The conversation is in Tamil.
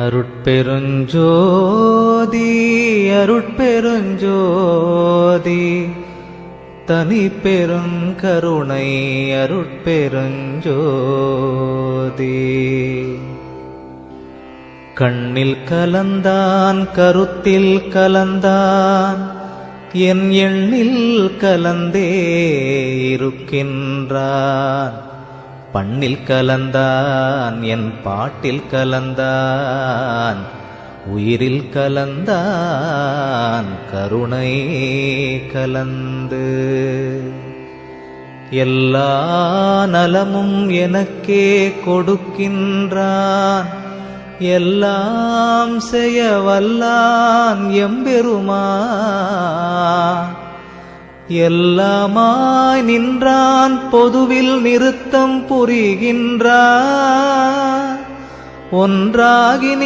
அருட்பெருஞ்சோதி அருட்பெருஞ்சோதி தனி பெருங்கருணை அருட்பெருஞ்சோதி. கண்ணில் கலந்தான் கருத்தில் கலந்தான் என் எண்ணில் கலந்தே இருக்கின்றான். பண்ணில் கலந்தான் என் பாட்டில் கலந்தான் உயிரில் கலந்தான் கருணை கலந்து. எல்லா நலமும் எனக்கே கொடுக்கின்றான், எல்லாம் செய்ய வல்லான் எம்பெருமான். எல்லாமாய் நின்றான், பொதுவில் நிறுத்தம் புரிகின்றான். ஒன்றாகி